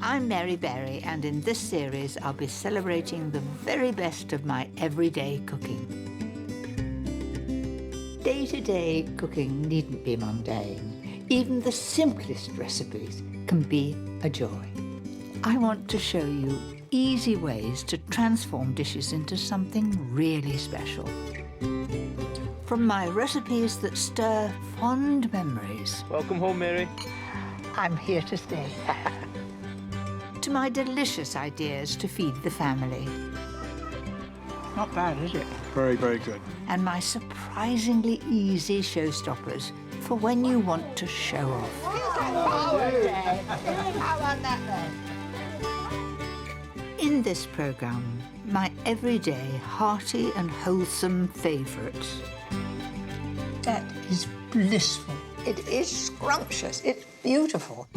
I'm Mary Berry, and in this series I'll be celebrating the very best of my everyday cooking. Day-to-day cooking needn't be mundane. Even the simplest recipes can be a joy. I want to show you easy ways to transform dishes into something really special. From my recipes that stir fond memories. Welcome home, Mary. I'm here to stay. To my delicious ideas to feed the family. Not bad, is it? Very, very good. And my surprisingly easy showstoppers for when you want to show off. In this programme, my everyday hearty and wholesome favourites. That is blissful. It is scrumptious. It's beautiful.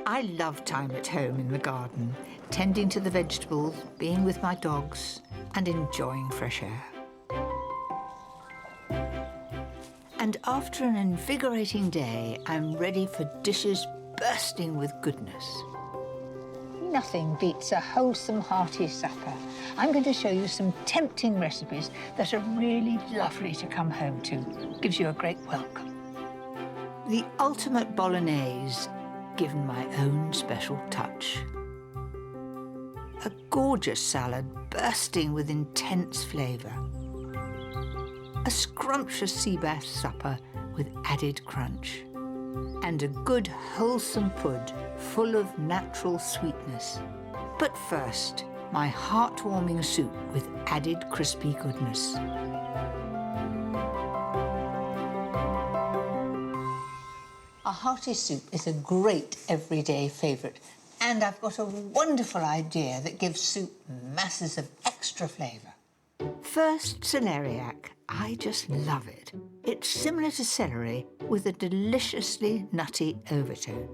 I love time at home in the garden, tending to the vegetables, being with my dogs, and enjoying fresh air. And after an invigorating day, I'm ready for dishes bursting with goodness. Nothing beats a wholesome, hearty supper. I'm going to show you some tempting recipes that are really lovely to come home to. Gives you a great welcome. The ultimate bolognese, given my own special touch. A gorgeous salad bursting with intense flavour. A scrumptious sea bass supper with added crunch. And a good wholesome pud full of natural sweetness. But first, my heartwarming soup with added crispy goodness. A hearty soup is a great everyday favourite, and I've got a wonderful idea that gives soup masses of extra flavour. First, celeriac. I just love it. It's similar to celery with a deliciously nutty overtone.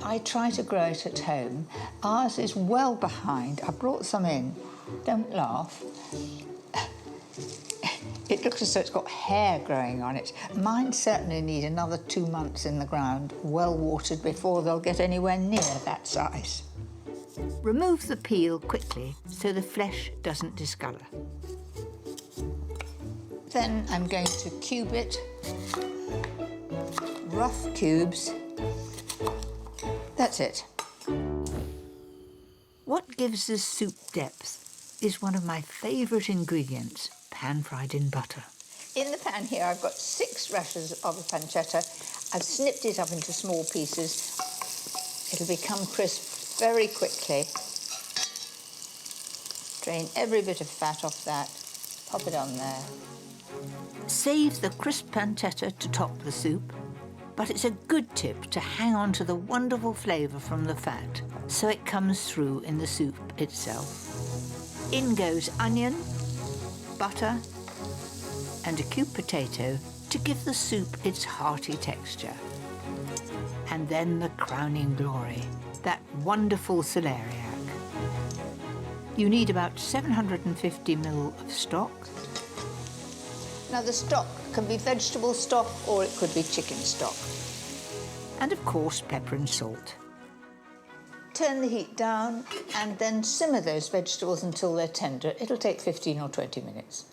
I try to grow it at home. Ours is well behind. I brought some in. Don't laugh. It looks as though it's got hair growing on it. Mine certainly need another 2 months in the ground, well watered, before they'll get anywhere near that size. Remove the peel quickly so the flesh doesn't discolour. Then I'm going to cube it, rough cubes. That's it. What gives this soup depth is one of my favourite ingredients, pan-fried in butter. In the pan here, I've got 6 rashers of pancetta. I've snipped it up into small pieces. It'll become crisp very quickly. Drain every bit of fat off that. Pop it on there. Save the crisp pancetta to top the soup, but it's a good tip to hang on to the wonderful flavour from the fat so it comes through in the soup itself. In goes onion, butter, and a cubed potato to give the soup its hearty texture. And then the crowning glory, that wonderful celeriac. You need about 750 ml of stock. Now the stock can be vegetable stock or it could be chicken stock. And of course, pepper and salt. Turn the heat down and then simmer those vegetables until they're tender. It'll take 15 or 20 minutes.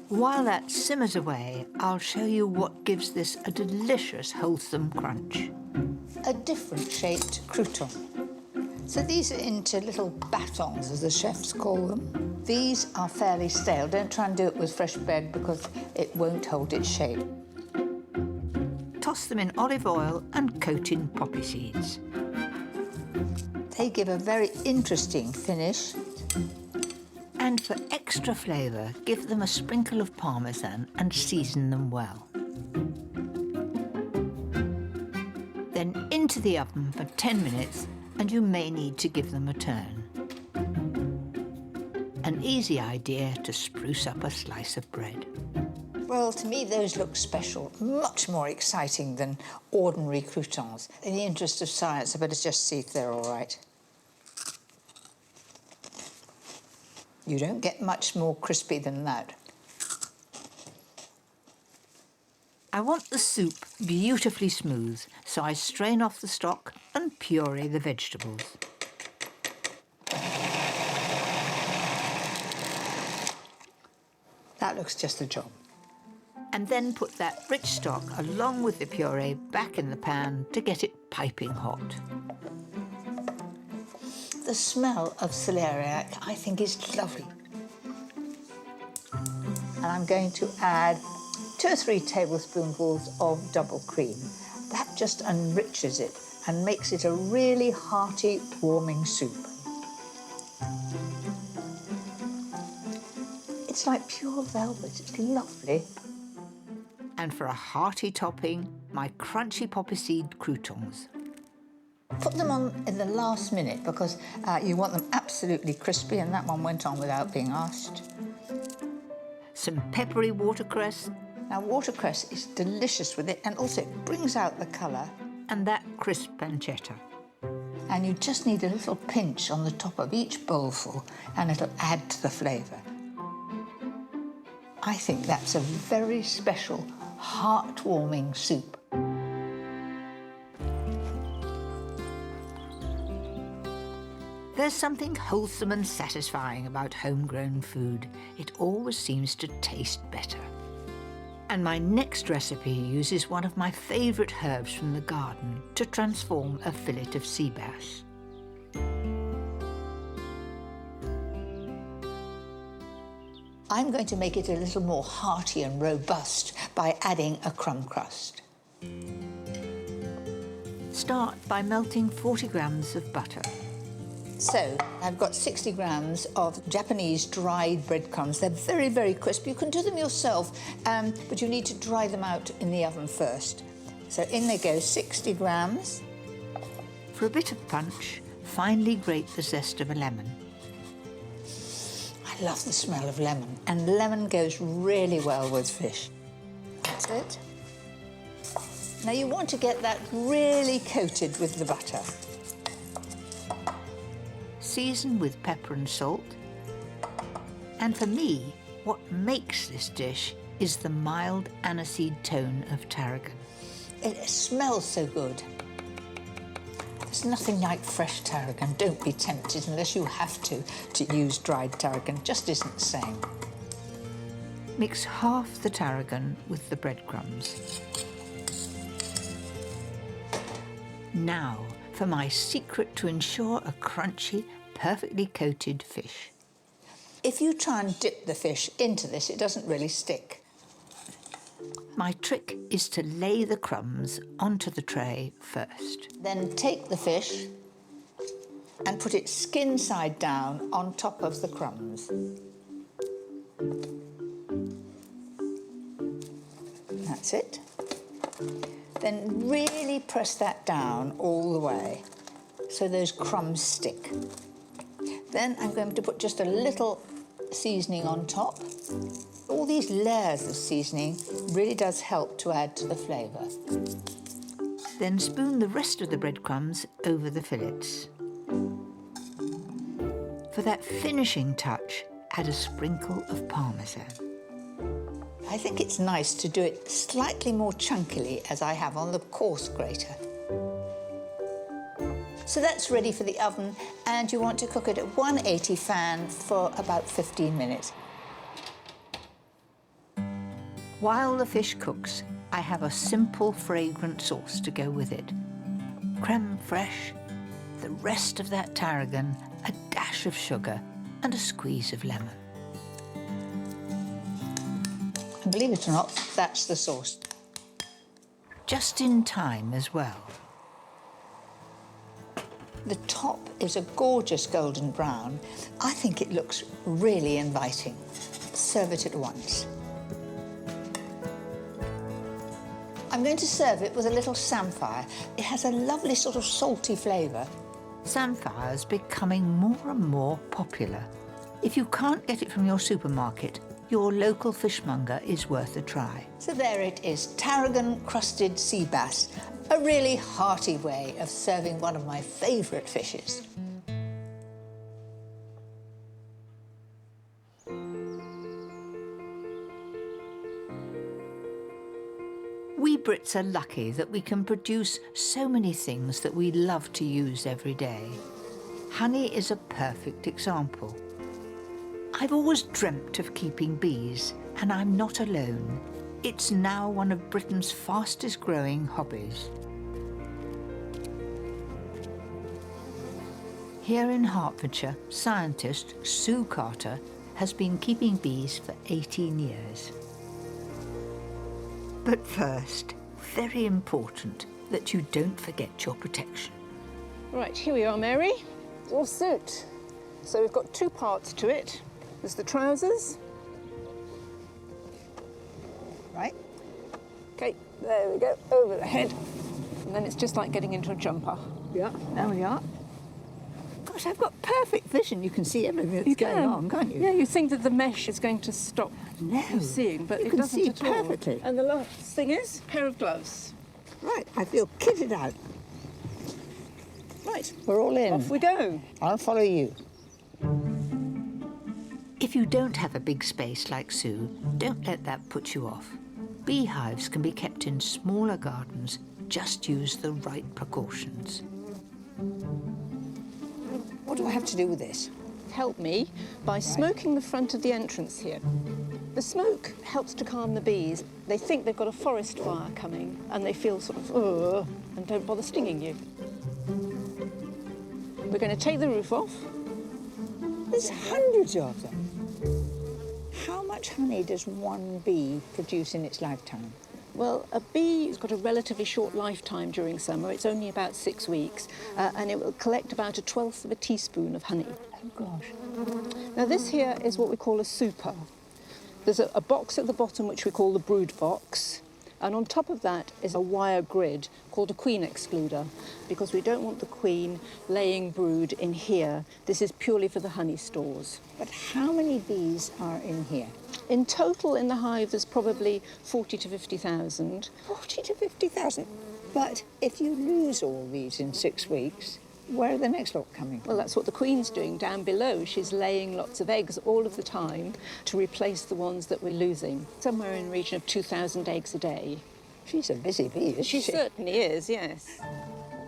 While that simmers away, I'll show you what gives this a delicious, wholesome crunch. A different shaped crouton. So these are into little batons, as the chefs call them. These are fairly stale. Don't try and do it with fresh bread because it won't hold its shape. Toss them in olive oil and coat in poppy seeds. They give a very interesting finish. And for extra flavour, give them a sprinkle of parmesan and season them well. Then into the oven for 10 minutes, and you may need to give them a turn. An easy idea to spruce up a slice of bread. Well, to me, those look special, much more exciting than ordinary croutons. In the interest of science, I better just see if they're all right. You don't get much more crispy than that. I want the soup beautifully smooth, so I strain off the stock and puree the vegetables. That looks just the job. And then put that rich stock along with the puree back in the pan to get it piping hot. The smell of celeriac, I think, is lovely. And I'm going to add 2 or 3 tablespoonfuls of double cream. That just enriches it and makes it a really hearty, warming soup. It's like pure velvet, it's lovely. And for a hearty topping, my crunchy poppy seed croutons. Put them on in the last minute because you want them absolutely crispy, and that one went on without being asked. Some peppery watercress. Now, watercress is delicious with it, and also it brings out the colour. And that crisp pancetta. And you just need a little pinch on the top of each bowlful, and it'll add to the flavour. I think that's a very special, heartwarming soup. There's something wholesome and satisfying about homegrown food. It always seems to taste better. And my next recipe uses one of my favourite herbs from the garden to transform a fillet of sea bass. I'm going to make it a little more hearty and robust by adding a crumb crust. Start by melting 40 grams of butter. So, I've got 60 grams of Japanese dried breadcrumbs. They're very, very crisp. You can do them yourself, but you need to dry them out in the oven first. So in they go, 60 grams. For a bit of punch, finely grate the zest of a lemon. I love the smell of lemon, and lemon goes really well with fish. That's it. Now you want to get that really coated with the butter. Season with pepper and salt. And for me, what makes this dish is the mild aniseed tone of tarragon. It smells so good. There's nothing like fresh tarragon. Don't be tempted unless you have to use dried tarragon. It just isn't the same. Mix half the tarragon with the breadcrumbs. Now for my secret to ensure a crunchy, perfectly coated fish. If you try and dip the fish into this, it doesn't really stick. My trick is to lay the crumbs onto the tray first. Then take the fish and put it skin side down on top of the crumbs. That's it. Then really press that down all the way so those crumbs stick. Then I'm going to put just a little seasoning on top. All these layers of seasoning really does help to add to the flavour. Then spoon the rest of the breadcrumbs over the fillets. For that finishing touch, add a sprinkle of parmesan. I think it's nice to do it slightly more chunkily, as I have on the coarse grater. So that's ready for the oven, and you want to cook it at 180 fan for about 15 minutes. While the fish cooks, I have a simple, fragrant sauce to go with it. Creme fraiche, the rest of that tarragon, a dash of sugar, and a squeeze of lemon. And believe it or not, that's the sauce. Just in time as well. The top is a gorgeous golden brown. I think it looks really inviting. Serve it at once. I'm going to serve it with a little samphire. It has a lovely sort of salty flavour. Samphire's becoming more and more popular. If you can't get it from your supermarket, your local fishmonger is worth a try. So there it is, tarragon-crusted sea bass, a really hearty way of serving one of my favourite fishes. Brits are lucky that we can produce so many things that we love to use every day. Honey is a perfect example. I've always dreamt of keeping bees, and I'm not alone. It's now one of Britain's fastest growing hobbies. Here in Hertfordshire, scientist Sue Carter has been keeping bees for 18 years. But first, very important that you don't forget your protection. Right, here we are, Mary. Your suit. So we've got two parts to it. There's the trousers. Right? Okay, there we go, over the head. And then it's just like getting into a jumper. Yeah, there we are. Gosh, I've got perfect vision. You can see everything that's going on, can't you? Yeah, you think that the mesh is going to stop No. you seeing, but You it can doesn't see at all. perfectly. And the last thing is a pair of gloves. Right, I feel kitted out. Right, We're all in. off we go. I'll follow you. If you don't have a big space like Sue, don't let that put you off. Beehives can be kept in smaller gardens. Just use the right precautions. What do I have to do with this? Help me by smoking the front of the entrance here. The smoke helps to calm the bees. They think they've got a forest fire coming and they feel sort of, ugh, and don't bother stinging you. We're going to take the roof off. There's hundreds of them. How much honey does one bee produce in its lifetime? Well, a bee has got a relatively short lifetime during summer. It's only about 6 weeks, and it will collect about 1/12 of a teaspoon of honey. Oh, gosh. Now, this here is what we call a super. There's a box at the bottom which we call the brood box, and on top of that is a wire grid called a queen excluder, because we don't want the queen laying brood in here. This is purely for the honey stores. But how many bees are in here? In total in the hive there's probably 40 to 50,000. 40 to 50,000. But if you lose all these in 6 weeks, where are the next lot coming from? Well, that's what the queen's doing down below. She's laying lots of eggs all of the time to replace the ones that we're losing. Somewhere in the region of 2,000 eggs a day. She's a busy bee, isn't she? She certainly is, yes.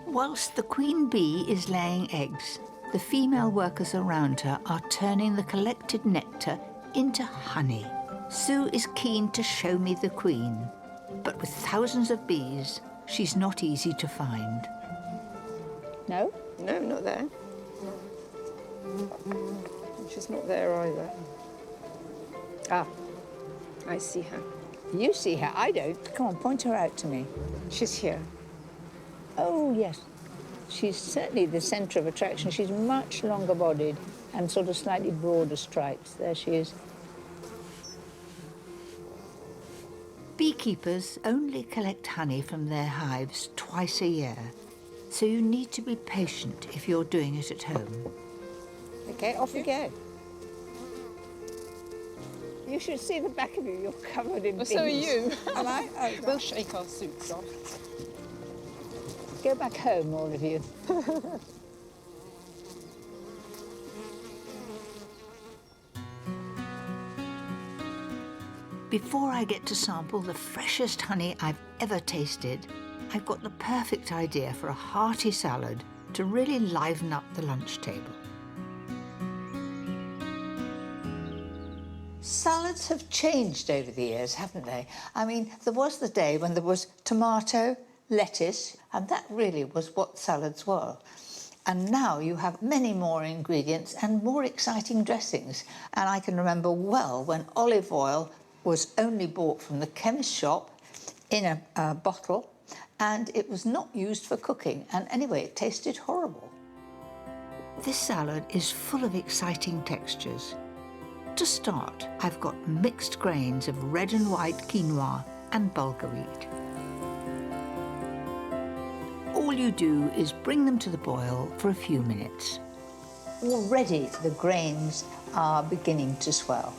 Whilst the queen bee is laying eggs, the female workers around her are turning the collected nectar into honey. Sue is keen to show me the queen, but with thousands of bees, she's not easy to find. No? No, not there. She's not there either. Ah, I see her. You see her, I don't. Come on, point her out to me. She's here. Oh, yes. She's certainly the centre of attraction. She's much longer bodied and sort of slightly broader stripes. There she is. Beekeepers only collect honey from their hives twice a year, so you need to be patient if you're doing it at home. Okay, off we go. You should see the back of you. You're covered in bees. So are you. Am I? Oh, We'll shake our suits off. go back home, all of you. Before I get to sample the freshest honey I've ever tasted, I've got the perfect idea for a hearty salad to really liven up the lunch table. Salads have changed over the years, haven't they? I mean, there was the day when there was tomato, lettuce, and that really was what salads were. And now you have many more ingredients and more exciting dressings. And I can remember well when olive oil was only bought from the chemist shop in a bottle, and it was not used for cooking. And anyway, it tasted horrible. This salad is full of exciting textures. To start, I've got mixed grains of red and white quinoa and bulgur wheat. All you do is bring them to the boil for a few minutes. Already the grains are beginning to swell.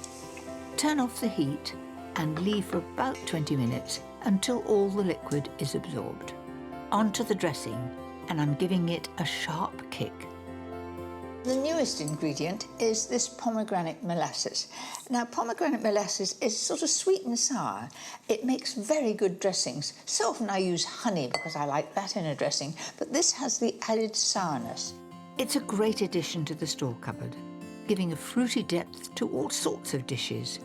Turn off the heat and leave for about 20 minutes until all the liquid is absorbed. Onto the dressing, and I'm giving it a sharp kick. The newest ingredient is this pomegranate molasses. Now, pomegranate molasses is sort of sweet and sour. It makes very good dressings. So often I use honey because I like that in a dressing, but this has the added sourness. It's a great addition to the store cupboard, giving a fruity depth to all sorts of dishes.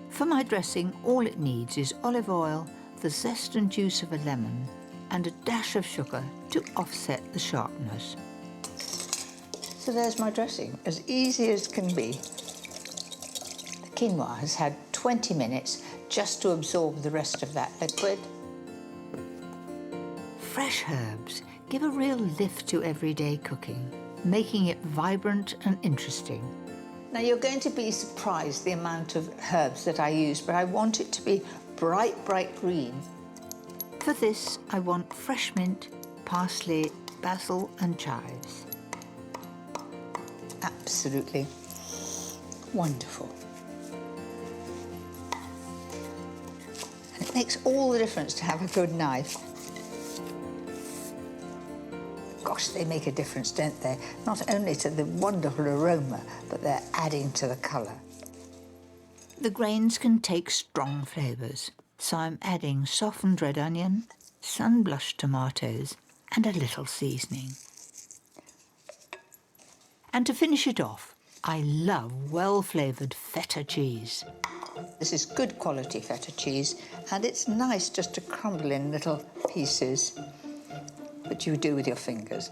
For my dressing, all it needs is olive oil, the zest and juice of a lemon, and a dash of sugar to offset the sharpness. So there's my dressing, as easy as can be. The quinoa has had 20 minutes just to absorb the rest of that liquid. Fresh herbs give a real lift to everyday cooking, making it vibrant and interesting. Now, you're going to be surprised the amount of herbs that I use, but I want it to be bright, bright green. For this, I want fresh mint, parsley, basil and chives. Absolutely wonderful. And it makes all the difference to have a good knife. Gosh, they make a difference, don't they? Not only to the wonderful aroma, but they're adding to the colour. The grains can take strong flavours, so I'm adding softened red onion, sun-blushed tomatoes and a little seasoning. And to finish it off, I love well-flavoured feta cheese. This is good quality feta cheese, and it's nice just to crumble in little pieces, which you do with your fingers.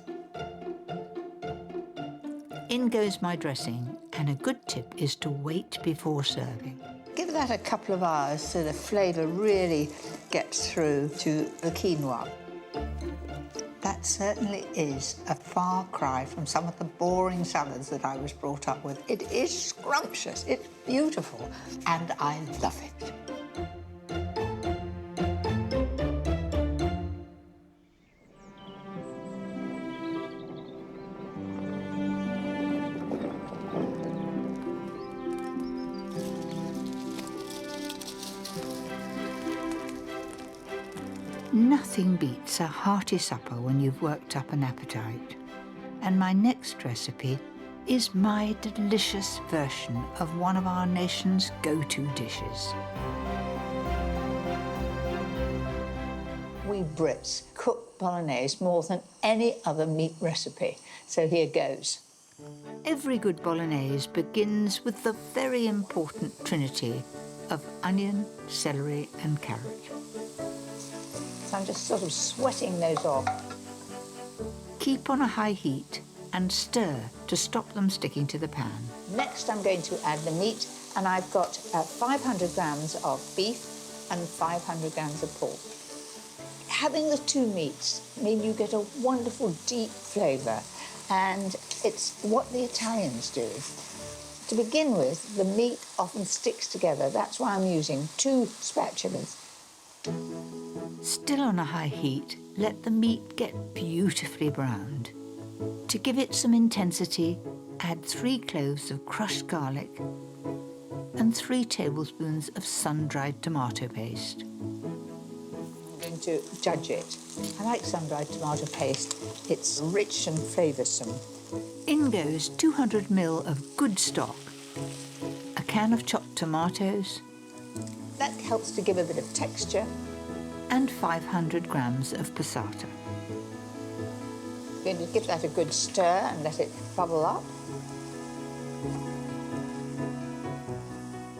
In goes my dressing, and a good tip is to wait before serving. Give that a couple of hours so the flavour really gets through to the quinoa. That certainly is a far cry from some of the boring salads that I was brought up with. It is scrumptious, it's beautiful, and I love it. Nothing beats a hearty supper when you've worked up an appetite. And my next recipe is my delicious version of one of our nation's go-to dishes. We Brits cook bolognese more than any other meat recipe, so here goes. Every good bolognese begins with the very important trinity of onion, celery and carrot. So I'm just sort of sweating those off. Keep on a high heat and stir to stop them sticking to the pan. Next, I'm going to add the meat, and I've got 500 grams of beef and 500 grams of pork. Having the two meats mean you get a wonderful deep flavour, and it's what the Italians do. To begin with, the meat often sticks together. That's why I'm using 2 spatulas. Still on a high heat, let the meat get beautifully browned. To give it some intensity, add 3 cloves of crushed garlic and 3 tablespoons of sun-dried tomato paste. I'm going to judge it. I like sun-dried tomato paste. It's rich and flavoursome. In goes 200 ml of good stock, a can of chopped tomatoes, That helps to give a bit of texture. and 500 grams of passata. I'm going to give that a good stir and let it bubble up.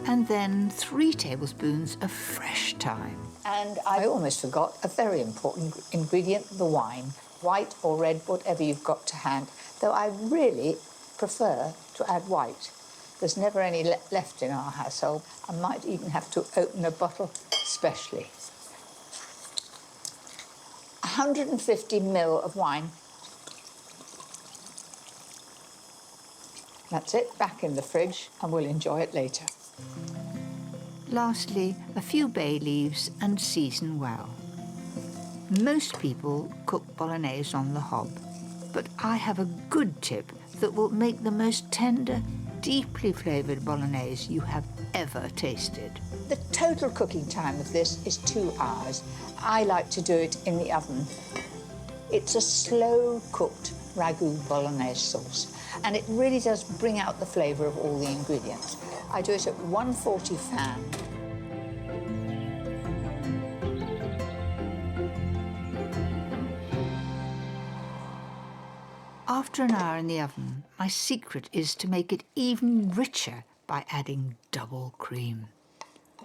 And then 3 tablespoons of fresh thyme. And I almost forgot a very important ingredient, the wine. White or red, whatever you've got to hand. Though I really prefer to add white. There's never any left in our household. I might even have to open a bottle specially. 150 ml of wine. That's it, back in the fridge, and we'll enjoy it later. Lastly, a few bay leaves and season well. Most people cook bolognese on the hob, but I have a good tip that will make the most tender, deeply flavoured bolognese you have ever tasted. The total cooking time of this is 2 hours. I like to do it in the oven. It's a slow-cooked ragu bolognese sauce, and it really does bring out the flavour of all the ingredients. I do it at 140 fan. After an hour in the oven, my secret is to make it even richer by adding double cream.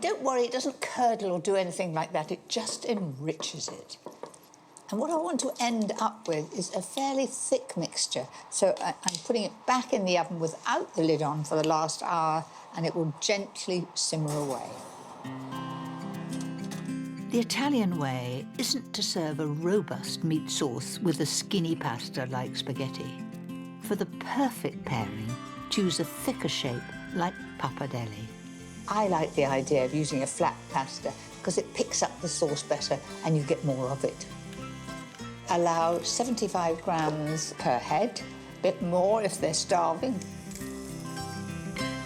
Don't worry, it doesn't curdle or do anything like that, it just enriches it. And what I want to end up with is a fairly thick mixture. So I'm putting it back in the oven without the lid on for the last hour, and it will gently simmer away. The Italian way isn't to serve a robust meat sauce with a skinny pasta like spaghetti. For the perfect pairing, choose a thicker shape like pappardelle. I like the idea of using a flat pasta because it picks up the sauce better and you get more of it. Allow 75 grams per head, a bit more if they're starving.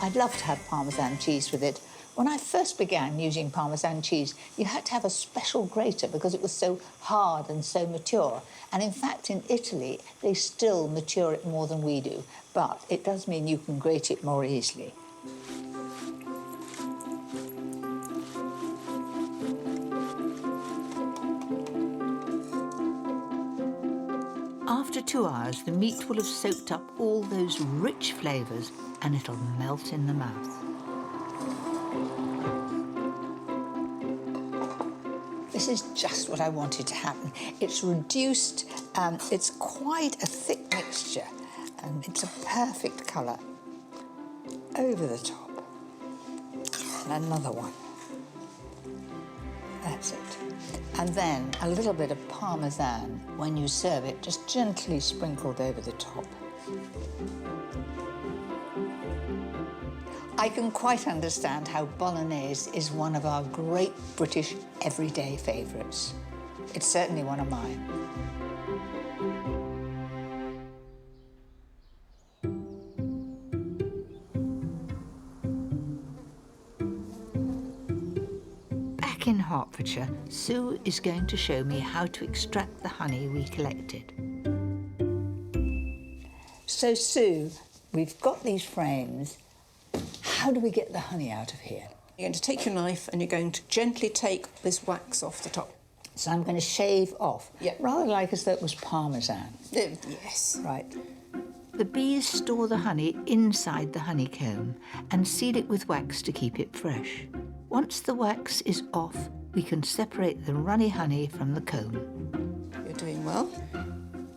I'd love to have Parmesan cheese with it. When I first began using Parmesan cheese, you had to have a special grater because it was so hard and so mature. And in fact, in Italy, they still mature it more than we do. But it does mean you can grate it more easily. After 2 hours, the meat will have soaked up all those rich flavours and it'll melt in the mouth. This is just what I wanted to happen. It's reduced, it's quite a thick mixture, and it's a perfect colour. Over the top. And another one. That's it. And then a little bit of Parmesan, when you serve it, just gently sprinkled over the top. I can quite understand how bolognese is one of our great British everyday favourites. It's certainly one of mine. Back in Hertfordshire, Sue is going to show me how to extract the honey we collected. So, Sue, we've got these frames. How do we get the honey out of here? You're going to take your knife and you're going to gently take this wax off the top. So I'm going to shave off. Yeah. Rather like as though it was Parmesan. Yes. Right. The bees store the honey inside the honeycomb and seal it with wax to keep it fresh. Once the wax is off, we can separate the runny honey from the comb. You're doing well.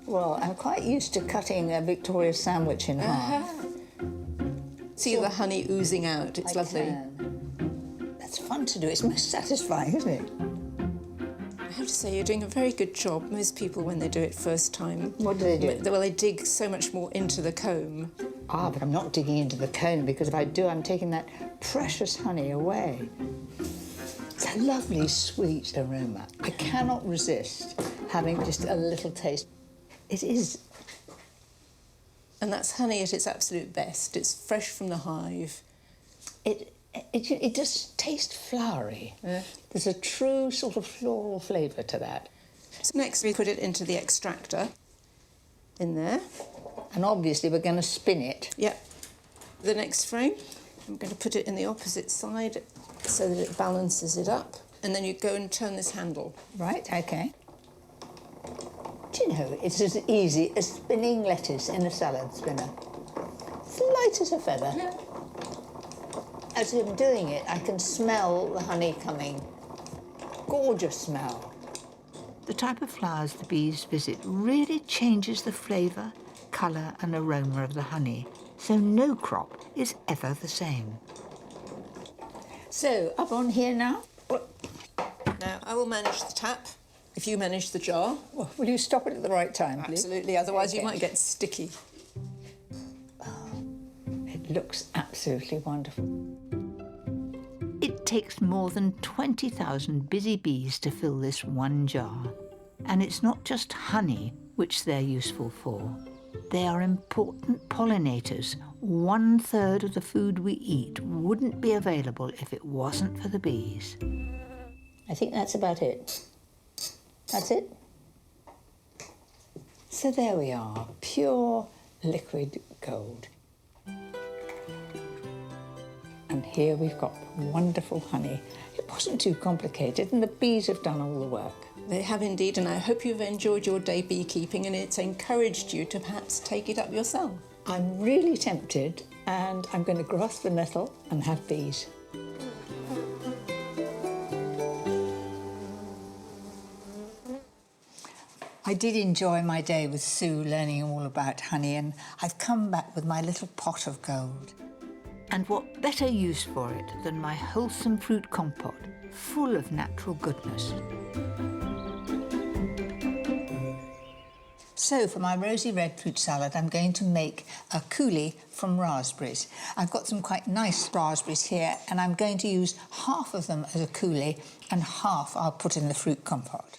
Well, I'm quite used to cutting a Victoria sandwich in half. See the honey oozing out. It's lovely. Can. That's fun to do. It's most satisfying, isn't it? I have to say, you're doing a very good job. Most people, when they do it first time... What do they do? Well, they dig so much more into the comb. Ah, but I'm not digging into the comb, because if I do, I'm taking that precious honey away. It's a lovely, sweet aroma. I cannot resist having just a little taste. It is. And that's honey at its absolute best. It's fresh from the hive. It just tastes flowery. Yeah. There's a true sort of floral flavour to that. So next we put it into the extractor in there. And obviously we're going to spin it. Yep. The next frame, I'm going to put it in the opposite side so that it balances it up. And then you go and turn this handle. Right, OK. Do you know, it's as easy as spinning lettuce in a salad spinner. It's light as a feather. Yeah. As I'm doing it, I can smell the honey coming. Gorgeous smell. The type of flowers the bees visit really changes the flavour, colour and aroma of the honey, so no crop is ever the same. So, up on here now. Now, I will manage the tap if you manage the jar. Well, will you stop it at the right time, please? Absolutely, otherwise you Okay. might get sticky. It looks absolutely wonderful. It takes more than 20,000 busy bees to fill this one jar. And it's not just honey which they're useful for. They are important pollinators. 1/3 of the food we eat wouldn't be available if it wasn't for the bees. I think that's about it. That's it. So there we are, pure, liquid gold. And here we've got wonderful honey. It wasn't too complicated, and the bees have done all the work. They have indeed, and I hope you've enjoyed your day beekeeping and it's encouraged you to perhaps take it up yourself. I'm really tempted, and I'm going to grasp the nettle and have bees. I did enjoy my day with Sue learning all about honey, and I've come back with my little pot of gold. And what better use for it than my wholesome fruit compote, full of natural goodness. So for my rosy red fruit salad, I'm going to make a coulis from raspberries. I've got some quite nice raspberries here, and I'm going to use half of them as a coulis and half I'll put in the fruit compote.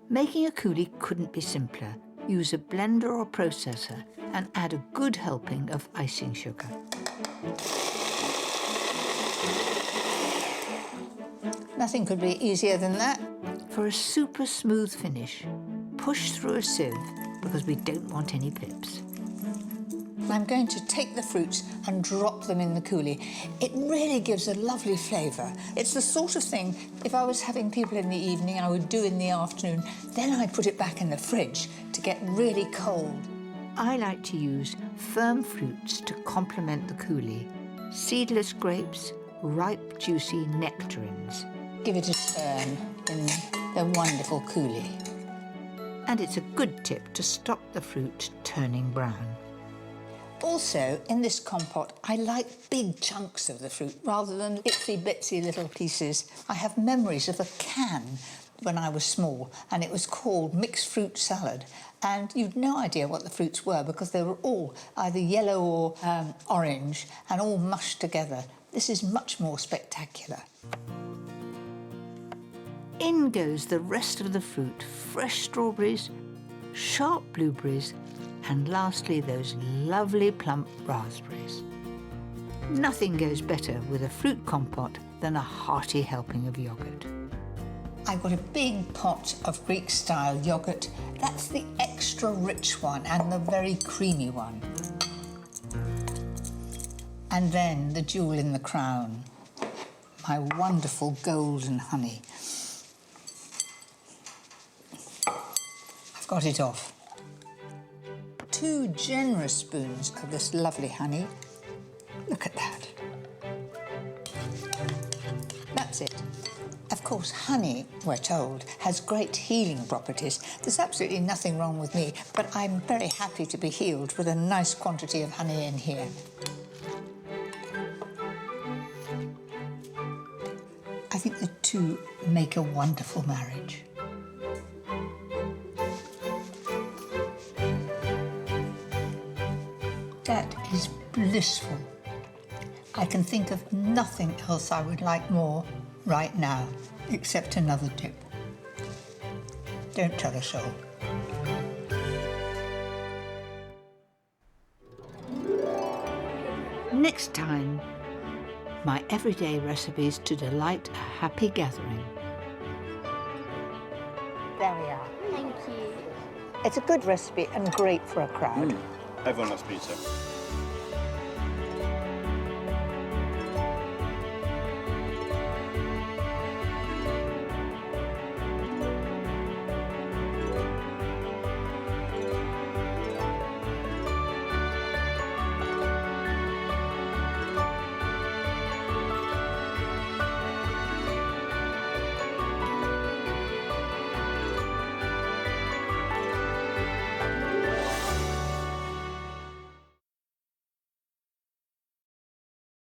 Making a coulis couldn't be simpler. Use a blender or processor and add a good helping of icing sugar. Nothing could be easier than that. For a super smooth finish, push through a sieve because we don't want any pips. I'm going to take the fruits and drop them in the coulis. It really gives a lovely flavour. It's the sort of thing, if I was having people in the evening, I would do in the afternoon. Then I'd put it back in the fridge to get really cold. I like to use firm fruits to complement the coulis. Seedless grapes, ripe, juicy nectarines. Give it a turn in the wonderful coulis. And it's a good tip to stop the fruit turning brown. Also, in this compote, I like big chunks of the fruit rather than itsy-bitsy little pieces. I have memories of a can when I was small, and it was called mixed fruit salad. And you'd no idea what the fruits were because they were all either yellow or orange and all mushed together. This is much more spectacular. In goes the rest of the fruit, fresh strawberries, sharp blueberries, and lastly those lovely plump raspberries. Nothing goes better with a fruit compote than a hearty helping of yoghurt. I've got a big pot of Greek-style yoghurt. That's the extra rich one and the very creamy one. And then the jewel in the crown, my wonderful golden honey. I've got it off. 2 generous spoons of this lovely honey. Look at that. That's it. Of course, honey, we're told, has great healing properties. There's absolutely nothing wrong with me, but I'm very happy to be healed with a nice quantity of honey in here. I think the two make a wonderful marriage. That is blissful. I can think of nothing else I would like more right now, except another dip. Don't tell a soul. Next time, my everyday recipes to delight a happy gathering. There we are. Thank you. It's a good recipe and great for a crowd. Everyone loves pizza.